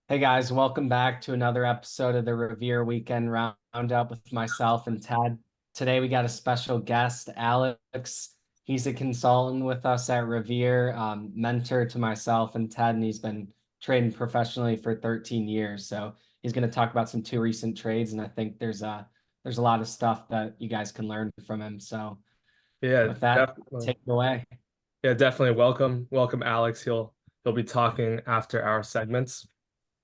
Hey guys, welcome back to another episode of the Revere Weekend Roundup with myself and Ted. Today we got a special guest, Alex. He's a consultant with us at Revere, mentor to myself and Ted, and he's been trading professionally for 13 years. So he's going to talk about some two recent trades, and I think there's a lot of stuff that you guys can learn from him. So Yeah, with that, definitely. take it away. Yeah, definitely. Welcome, Alex. He'll be talking after our segments.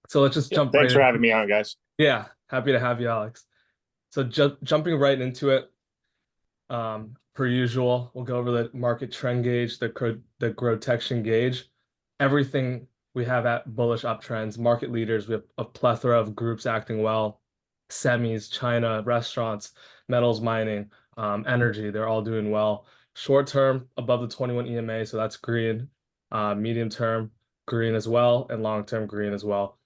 So let's just Yeah, jump right thanks for in. having me on, guys. Yeah, happy to have you, Alex. So jumping right into it, per usual, we'll go over the market trend gauge, the Grotection gauge, everything we have at bullish uptrends, market leaders. We have a plethora of groups acting well, semis, China, restaurants, metals, mining, energy. They're all doing well. Short term above the 21 EMA, so that's green. Medium term green as well, and long term green as well.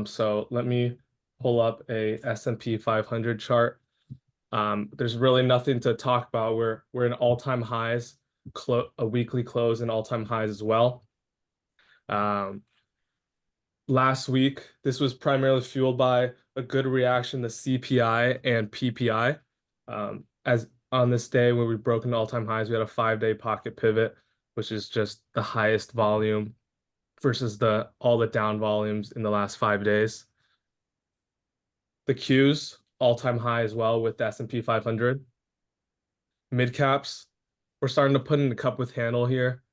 So let me pull up a S&P 500 chart. There's really nothing to talk about. We're in all-time highs, a weekly close in all-time highs as well. Um, Last week, this was primarily fueled by a good reaction to CPI and PPI. As on this day when we broke into all-time highs, we had a 5-day pocket pivot, which is just the highest volume versus the all the down volumes in the last 5 days. The Qs all-time high as well with the S&P 500. Mid caps, we're starting to put in the cup with handle here.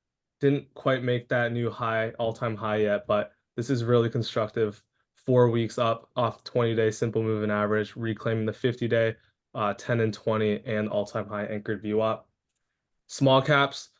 Didn't quite make that new high, all-time high yet, but this is really constructive. 4 weeks up off 20-day simple moving average, reclaiming the 50-day, 10 and 20, and all-time high anchored VWAP. Small caps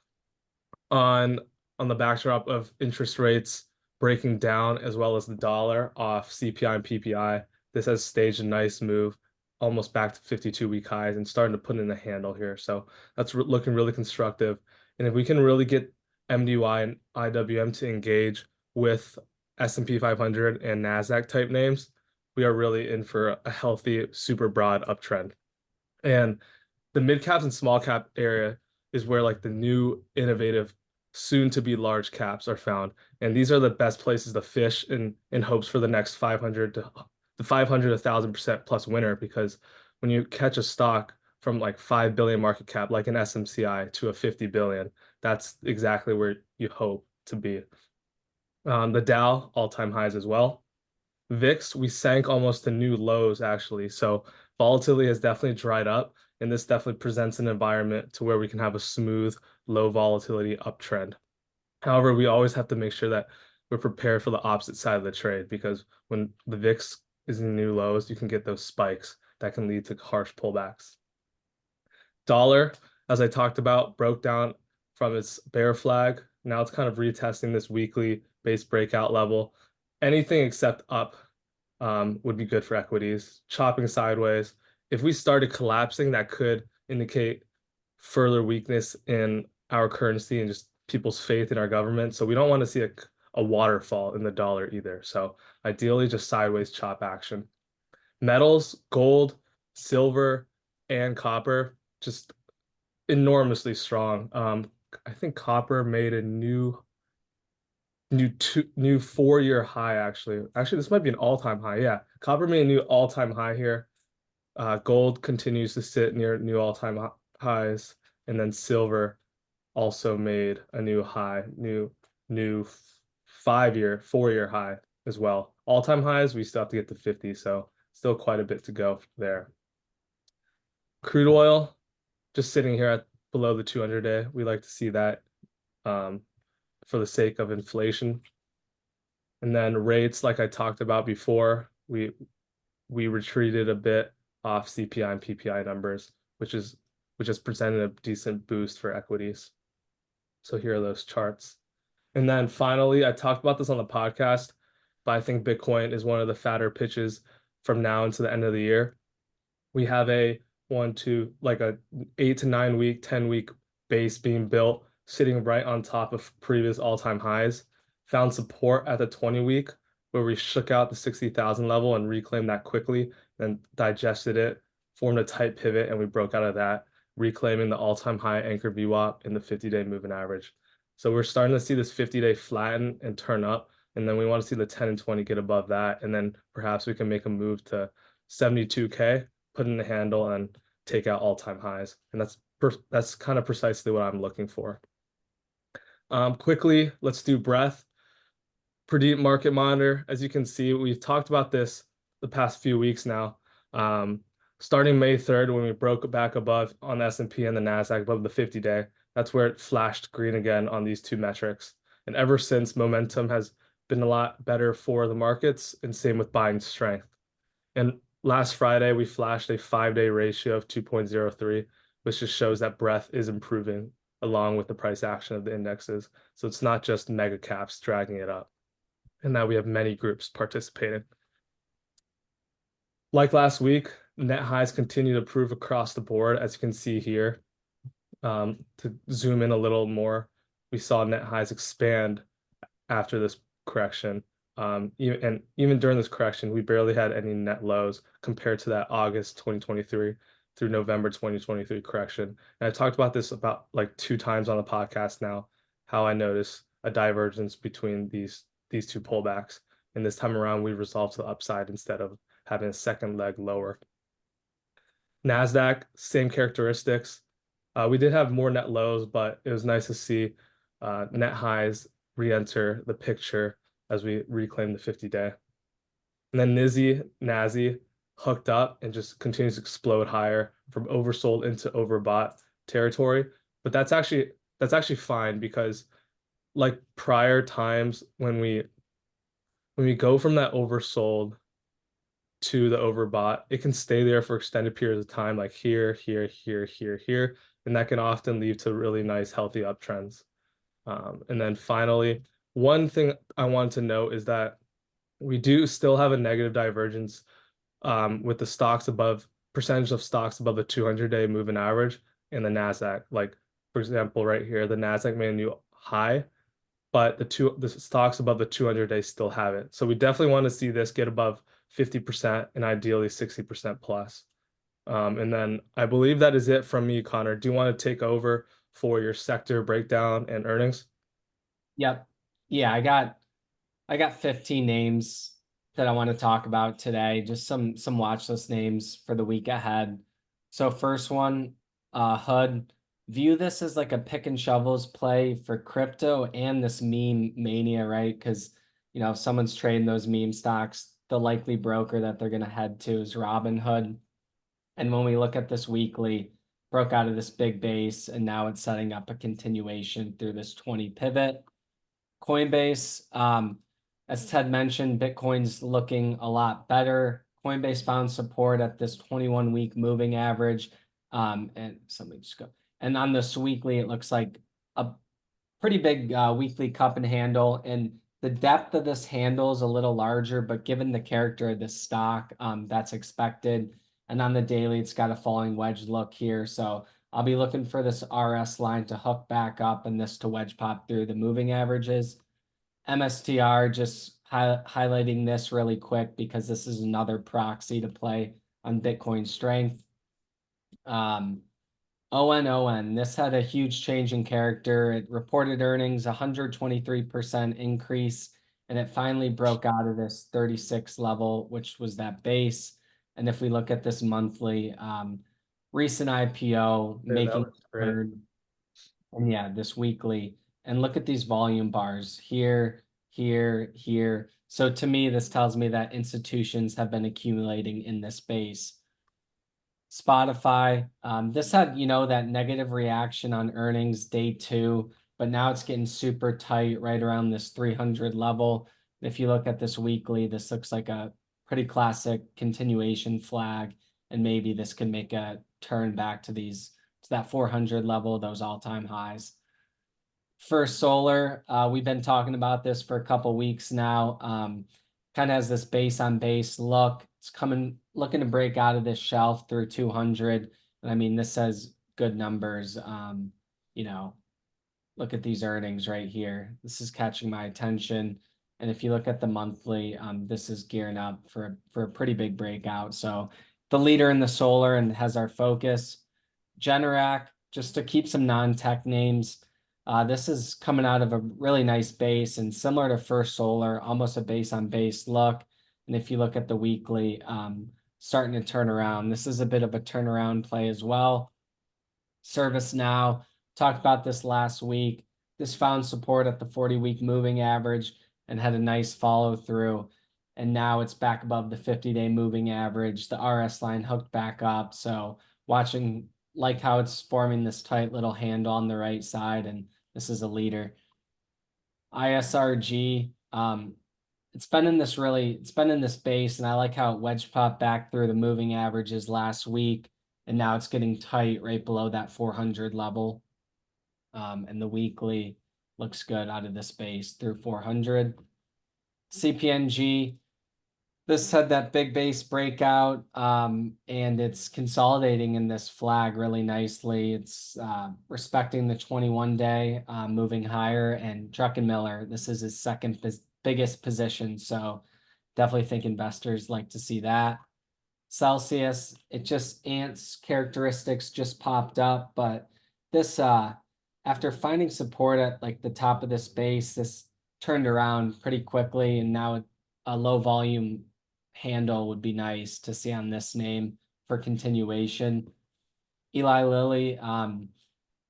on the backdrop of interest rates breaking down as well as the dollar off CPI and PPI. This has staged a nice move almost back to 52-week highs and starting to put in the handle here. So that's looking really constructive. And if we can really get MDY and IWM to engage with S&P 500 and NASDAQ type names, we are really in for a healthy, super broad uptrend. And the mid caps and small cap area is where like the new innovative soon to be large caps are found. And these are the best places to fish in hopes for the next 500 to the 500 1,000% plus winner, because when you catch a stock from like 5 billion market cap like an SMCI to a 50 billion, that's exactly where you hope to be. The Dow all-time highs as well. VIX, we sank almost to new lows actually. So volatility has definitely dried up, and this definitely presents an environment to where we can have a smooth, low volatility uptrend. However, we always have to make sure that we're prepared for the opposite side of the trade, because when the VIX is in new lows, you can get those spikes that can lead to harsh pullbacks. Dollar, as I talked about, broke down from its bear flag. Now it's kind of retesting this weekly base breakout level. Anything except up would be good for equities. Chopping sideways. If we started collapsing, that could indicate further weakness in our currency and just people's faith in our government. So we don't want to see a waterfall in the dollar either. So ideally, just sideways chop action. Metals, gold, silver, and copper, just enormously strong. I think copper made a new 4-year high actually. Actually, this might be an all-time high. Yeah, copper made a new all-time high here. Gold continues to sit near new all-time highs, and then silver also made a new high, new 5-year, 4-year high as well. All-time highs, we still have to get to 50, so still quite a bit to go there. Crude oil, just sitting here at below the 200 day. We like to see that um, for the sake of inflation. And then rates, like I talked about before, we retreated a bit off CPI and PPI numbers, which has presented a decent boost for equities. So here are those charts. And then finally, I talked about this on the podcast, but I think Bitcoin is one of the fatter pitches from now into the end of the year. We have a like a 8 to 9 week, 10-week base being built, sitting right on top of previous all-time highs. Found support at the 20-week where we shook out the 60,000 level and reclaimed that quickly, then digested it, formed a tight pivot, and we broke out of that, reclaiming the all-time high anchor VWAP in the 50-day moving average. So we're starting to see this 50-day flatten and turn up, And then we want to see the 10 and 20 get above that. And then perhaps we can make a move to 72K, put in the handle and take out all-time highs. And that's kind of precisely what I'm looking for. Quickly, let's do breadth. Pradeep Market Monitor. As you can see, we've talked about this the past few weeks now. Starting May 3rd, when we broke back above on the S&P and the NASDAQ above the 50-day, that's where it flashed green again on these two metrics. And ever since, momentum has been a lot better for the markets, and same with buying strength. And last Friday, we flashed a 5-day ratio of 2.03, which just shows that breadth is improving along with the price action of the indexes. So it's not just mega caps dragging it up, and that we have many groups participating. Like last week, net highs continue to prove across the board, as you can see here. To zoom in a little more, we saw net highs expand after this correction. Even during this correction, we barely had any net lows compared to that August 2023 through November 2023 correction. And I talked about this about like 2 times on the podcast now, how I notice a divergence between these two pullbacks. And this time around, we resolved to the upside instead of having a second leg lower. NASDAQ, same characteristics. We did have more net lows, but it was nice to see net highs re-enter the picture as we reclaim the 50-day. And then NASI hooked up and just continues to explode higher from oversold into overbought territory. But that's actually fine, because like prior times when we go from that oversold to the overbought, it can stay there for extended periods of time, like here, and that can often lead to really nice, healthy uptrends. And then finally, one thing I wanted to note is that we do still have a negative divergence with the stocks above, percentage of stocks above the 200-day moving average in the NASDAQ. Like, for example, right here, the NASDAQ made a new high, but the stocks above the 200-day still have it. So we definitely want to see this get above 50% and ideally 60% plus. And then I believe that is it from me, Connor. Do you want to take over for your sector breakdown and earnings? Yep. Yeah, I got 15 names that I want to talk about today. Just some watch list names for the week ahead. So first one, HUD. View this as like a pick and shovels play for crypto and this meme mania, right? Because if someone's trading those meme stocks, the likely broker that they're going to head to is Robinhood. And when we look at this weekly, broke out of this big base, and now it's setting up a continuation through this 20 pivot. Coinbase, as Ted mentioned, Bitcoin's looking a lot better. Coinbase found support at this 21-week moving average. And somebody just go. And on this weekly, it looks like a pretty big weekly cup and handle. And the depth of this handle is a little larger, but given the character of this stock, that's expected. And on the daily, it's got a falling wedge look here. So I'll be looking for this RS line to hook back up and this to wedge pop through the moving averages. MSTR, just highlighting this really quick because this is another proxy to play on Bitcoin strength. ON, this had a huge change in character. It reported earnings, 123% increase, and it finally broke out of this 36 level, which was that base. And if we look at this monthly, recent IPO, making turn, and yeah, this weekly, and look at these volume bars here, here, here. So to me, this tells me that institutions have been accumulating in this space. Spotify, this had, that negative reaction on earnings day 2, but now it's getting super tight right around this 300 level. If you look at this weekly, this looks like a pretty classic continuation flag, and maybe this can make a turn back to that 400 level, those all-time highs. First Solar, we've been talking about this for a couple weeks now. Kind of has this base on base look. It's looking to break out of this shelf through 200. And I mean, this says good numbers. Look at these earnings right here. This is catching my attention. And if you look at the monthly, this is gearing up for a pretty big breakout. So the leader in the solar and has our focus. Generac, just to keep some non-tech names. This is coming out of a really nice base and similar to First Solar, almost a base on base look. And if you look at the weekly, starting to turn around. This is a bit of a turnaround play as well. Service Now, talked about this last week. This found support at the 40-week moving average and had a nice follow through. And now it's back above the 50-day moving average. The RS line hooked back up. So watching like how it's forming this tight little handle on the right side, and this is a leader. ISRG, it's been in this base, and I like how it wedge popped back through the moving averages last week, and now it's getting tight right below that 400 level. And the weekly looks good out of this base through 400. CPNG, this had that big base breakout, and it's consolidating in this flag really nicely. It's respecting the 21-day, moving higher, and Druckenmiller, this is his second biggest position, so definitely think investors like to see that. Celsius, it just ants characteristics just popped up, but this after finding support at like the top of this base, this turned around pretty quickly, and now a low volume handle would be nice to see on this name for continuation. Eli Lilly,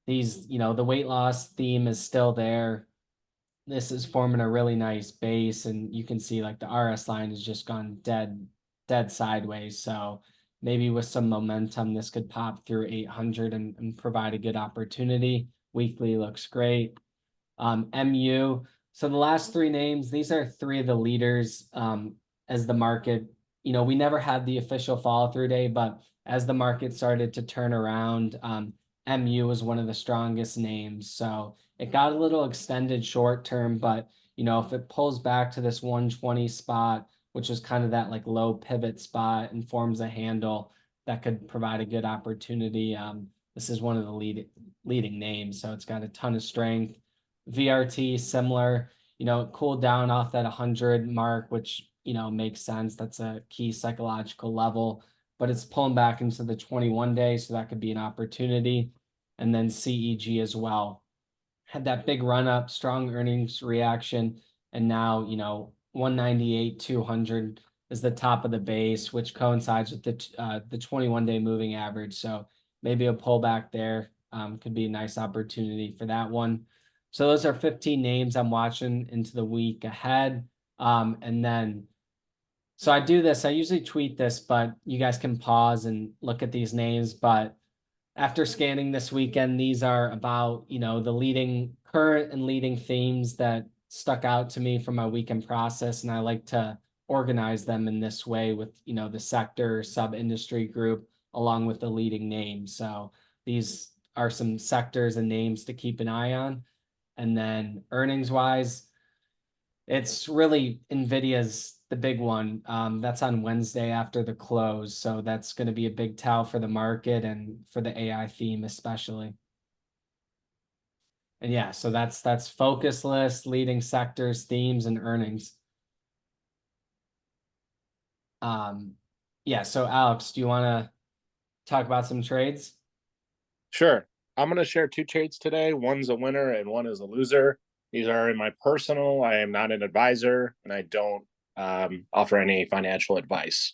the weight loss theme is still there. This is forming a really nice base, and you can see like the RS line has just gone dead sideways. So maybe with some momentum, this could pop through 800 and provide a good opportunity. Weekly looks great. MU. So the last three names, these are three of the leaders as the market, we never had the official follow through day, but as the market started to turn around, MU was one of the strongest names. So it got a little extended short term, but if it pulls back to this 120 spot, which is kind of that like low pivot spot, and forms a handle, that could provide a good opportunity. This is one of the leading names, so it's got a ton of strength. VRT, similar, it cooled down off that 100 mark, which, makes sense. That's a key psychological level, but it's pulling back into the 21 day, so that could be an opportunity. And then CEG as well. Had that big run up, strong earnings reaction, and now, 198, 200 is the top of the base, which coincides with the 21-day moving average. So maybe a pullback there could be a nice opportunity for that one. So those are 15 names I'm watching into the week ahead. And then, so I do this, I usually tweet this, but you guys can pause and look at these names. But after scanning this weekend, these are about, the current and leading themes that stuck out to me from my weekend process. And I like to organize them in this way with, the sector sub-industry group along with the leading names. So these are some sectors and names to keep an eye on. And then earnings wise, it's really NVIDIA's the big one. That's on Wednesday after the close. So that's going to be a big tell for the market and for the AI theme especially. And yeah, so that's focus list, leading sectors, themes, and earnings. Yeah, so Alex, do you want to talk about some trades? Sure. I'm going to share two trades today. One's a winner and one is a loser. These are in my personal. I am not an advisor, and I don't offer any financial advice.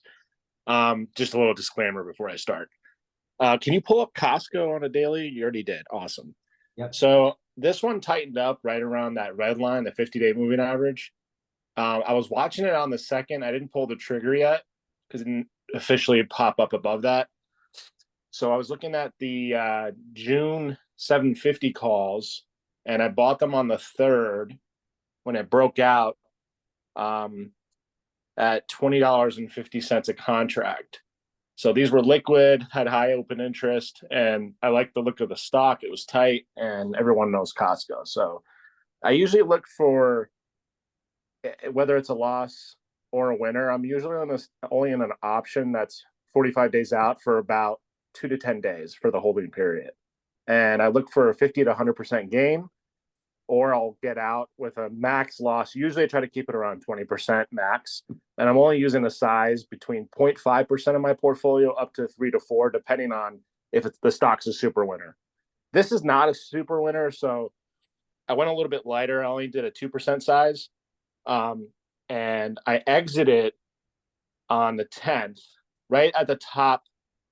Just a little disclaimer before I start. Can you pull up Costco on a daily? You already did. Awesome. Yep. So this one tightened up right around that red line, the 50-day moving average. I was watching it on the second. I didn't pull the trigger yet because it didn't officially pop up above that. So I was looking at the June 750 calls, and I bought them on the 3rd when it broke out at $20.50 a contract. So these were liquid, had high open interest, and I liked the look of the stock. It was tight, and everyone knows Costco. So I usually look for whether it's a loss or a winner. I'm usually only in an option that's 45 days out for about 2 to 10 days for the holding period. And I look for a 50 to 100% gain, or I'll get out with a max loss. Usually I try to keep it around 20% max. And I'm only using a size between 0.5% of my portfolio up to 3 to 4, depending on if the stock's a super winner. This is not a super winner, so I went a little bit lighter. I only did a 2% size. And I exited on the 10th, right at the top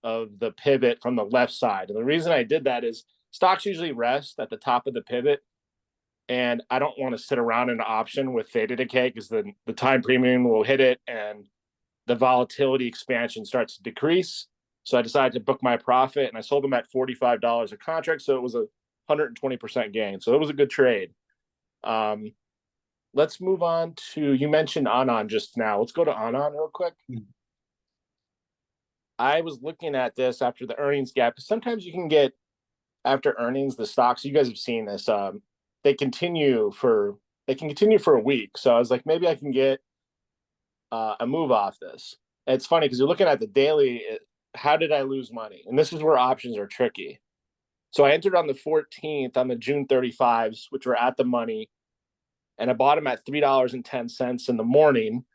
of the pivot from the left side. And the reason I did that is stocks usually rest at the top of the pivot. And I don't want to sit around in an option with theta decay because the time premium will hit it and the volatility expansion starts to decrease. So I decided to book my profit and I sold them at $45 a contract. So it was a 120% gain. So it was a good trade. Let's move on to, you mentioned Anon just now. Let's go to Anon real quick. I was looking at this after the earnings gap. Sometimes you can get, after earnings, the stocks, you guys have seen this, they can continue for a week. So I was like, maybe I can get a move off this. And it's funny because you're looking at the daily, how did I lose money? And this is where options are tricky. So I entered on the 14th on the June 35s, which were at the money. And I bought them at $3.10 in the morning.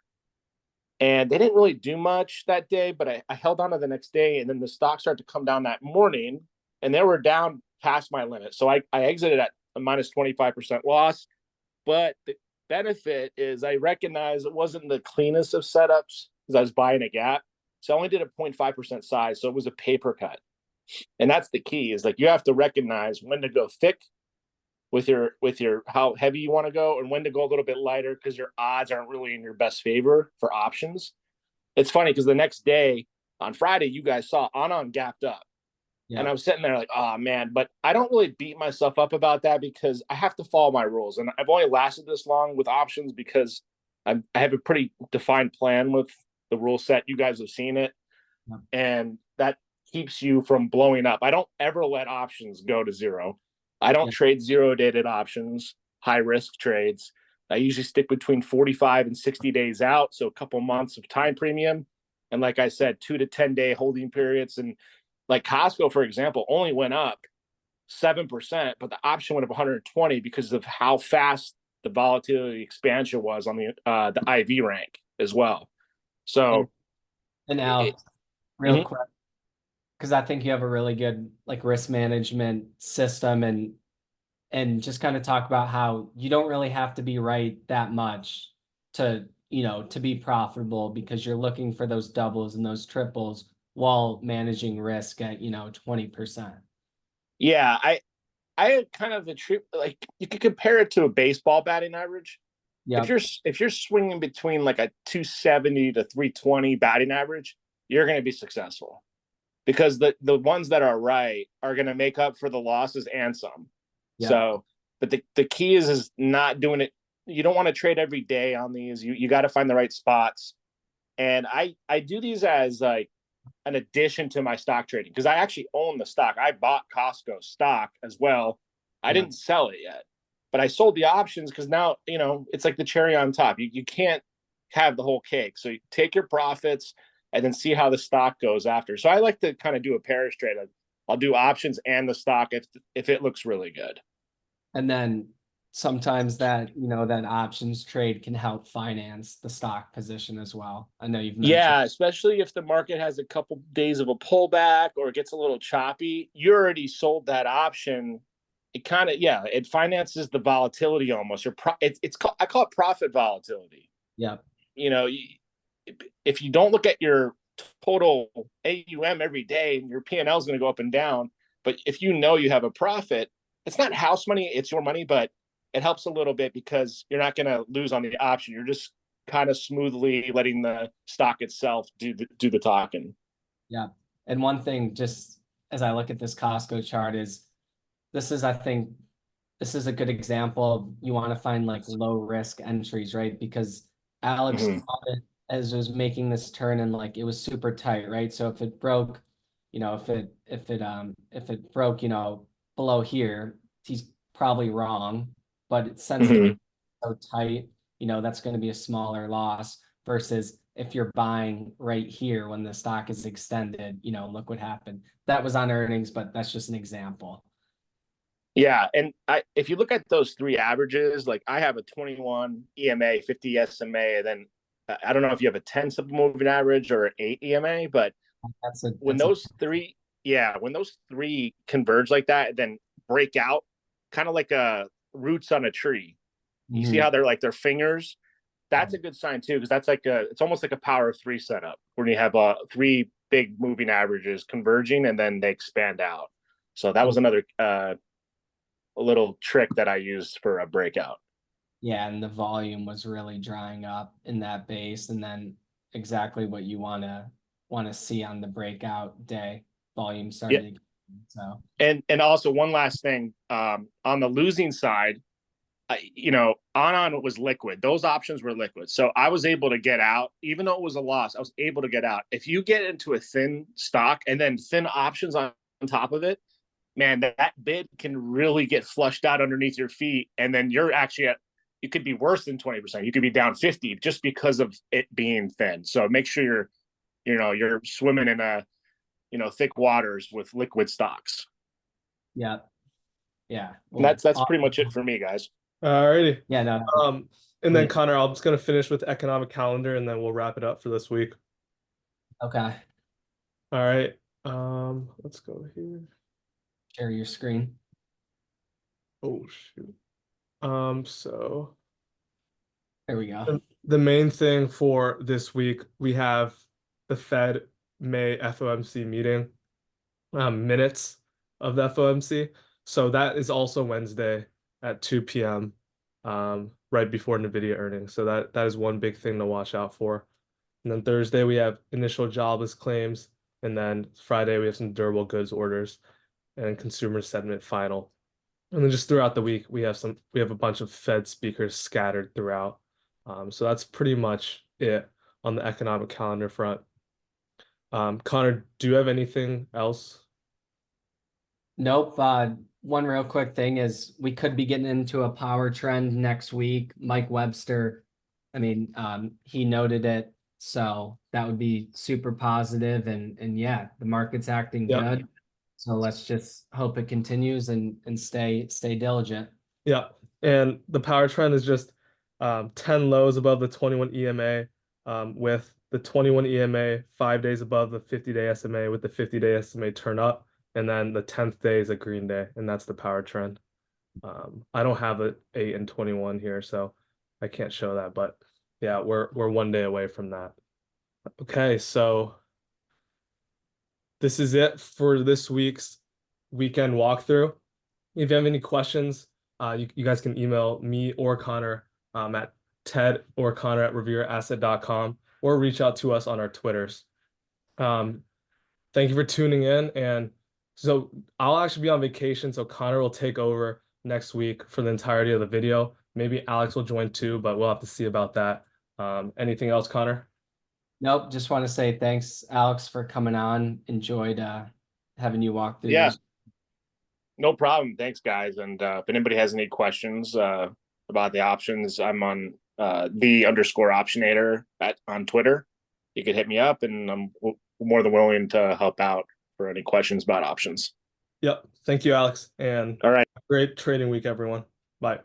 And they didn't really do much that day, but I held on to the next day. And then the stock started to come down that morning and they were down past my limit. So I exited at a minus 25% loss. But the benefit is I recognize it wasn't the cleanest of setups because I was buying a gap. So I only did a 0.5% size. So it was a paper cut. And that's the key, is like you have to recognize when to go thick with your how heavy you want to go and when to go a little bit lighter because your odds aren't really in your best favor for options. It's funny because the next day on Friday, you guys saw Anon gapped up. Yeah. And I was sitting there like, oh man, but I don't really beat myself up about that because I have to follow my rules. And I've only lasted this long with options because I have a pretty defined plan with the rule set. You guys have seen it. Yeah. And that keeps you from blowing up. I don't ever let options go to zero. I don't trade zero dated options, high risk trades. I usually stick between 45 and 60 days out. So a couple months of time premium. And like I said, 2 to 10 day holding periods. And like Costco, for example, only went up 7%, but the option went up 120 because of how fast the volatility expansion was on the IV rank as well. So, and Alex, real quick, because I think you have a really good like risk management system and just kind of talk about how you don't really have to be right that much to be profitable because you're looking for those doubles and those triples while managing risk at 20%. Yeah, I kind of like you could compare it to a baseball batting average. Yeah. If you're swinging between like a 270 to 320 batting average, you're going to be successful. Because the ones that are right are going to make up for the losses and some. Yeah. So, but the key is not doing it. You don't want to trade every day on these. You got to find the right spots. And I do these as like an addition to my stock trading because I actually own the stock. I bought Costco stock as well. I didn't sell it yet, but I sold the options because now, it's like the cherry on top. You can't have the whole cake. So you take your profits and then see how the stock goes after. So I like to kind of do a pairs trade. I'll do options and the stock if it looks really good. And then sometimes that, that options trade can help finance the stock position as well. I know you've mentioned. Yeah, especially if the market has a couple days of a pullback or it gets a little choppy, you already sold that option. It kind of, it finances the volatility almost. I call it profit volatility. Yeah. If you don't look at your total AUM every day, your P&L is going to go up and down. But if you have a profit, it's not house money, it's your money, but it helps a little bit because you're not going to lose on the option. You're just kind of smoothly letting the stock itself do the talking. Yeah. And one thing, just as I look at this Costco chart, I think this is a good example of you want to find like low risk entries, right? Because Alex as it was making this turn and like it was super tight, right? So if it broke, if it broke, below here, he's probably wrong. But since it's so tight, that's going to be a smaller loss versus if you're buying right here when the stock is extended, look what happened. That was on earnings, but that's just an example. Yeah, and if you look at those three averages, like I have a 21 EMA, 50 SMA, and then I don't know if you have a 10 simple moving average or an 8 EMA, but when those three converge like that, and then break out, kind of like a roots on a tree. You see Mhm. how they're like their fingers? That's a good sign too, because that's like it's almost like a power of three setup where you have three big moving averages converging and then they expand out. So that was another a little trick that I used for a breakout. Yeah, and the volume was really drying up in that base, and then exactly what you want to see on the breakout day. Volume Yeah. started. So And also one last thing, on the losing side, on was liquid. Those options were liquid. So I was able to get out, even though it was a loss, I was able to get out. If you get into a thin stock and then thin options on top of it, man, that bid can really get flushed out underneath your feet. And then you're actually you could be worse than 20%. You could be down 50 just because of it being thin. So make sure you're swimming in thick waters with liquid stocks. yeah, yeah. And Well, that's pretty much it for me, guys. Alrighty. yeah, no. And then Connor, I'm just gonna finish with economic calendar and then we'll wrap it up for this week. Okay. All right. Let's go here. Share your screen. Oh shoot. So There we go. the main thing for this week, we have the Fed May FOMC meeting, minutes of the FOMC. So that is also Wednesday at 2 p.m. Right before NVIDIA earnings. So that is one big thing to watch out for. And then Thursday we have initial jobless claims, and then Friday we have some durable goods orders and consumer sentiment final. And then just throughout the week we have a bunch of Fed speakers scattered throughout. So that's pretty much it on the economic calendar front. Connor, do you have anything else? Nope. One real quick thing is we could be getting into a power trend next week. Mike Webster, I mean, he noted it, so that would be super positive. And yeah, the market's acting Yep. good. So let's just hope it continues and stay diligent. Yeah. And the power trend is just 10 lows above the 21 EMA, with the 21 EMA 5 days above the 50-day SMA, with the 50-day SMA turn up, and then the 10th day is a green day, and that's the power trend. I don't have an 8 and 21 here, so I can't show that, but yeah, we're 1 day away from that. Okay, so this is it for this week's weekend walkthrough. If you have any questions, you guys can email me or Connor at Ted or Connor at revereasset.com, or reach out to us on our Twitters. Thank you for tuning in. And so I'll actually be on vacation, so Connor will take over next week for the entirety of the video. Maybe Alex will join too, but we'll have to see about that. Anything else, Connor? Nope. Just want to say thanks, Alex, for coming on. Enjoyed having you walk through Yeah. this. No problem. Thanks, guys. And if anybody has any questions about the options, I'm on the_optionator on Twitter. You could hit me up, and I'm more than willing to help out for any questions about options. Yep. Thank you, Alex. And all right. great trading week, everyone. Bye.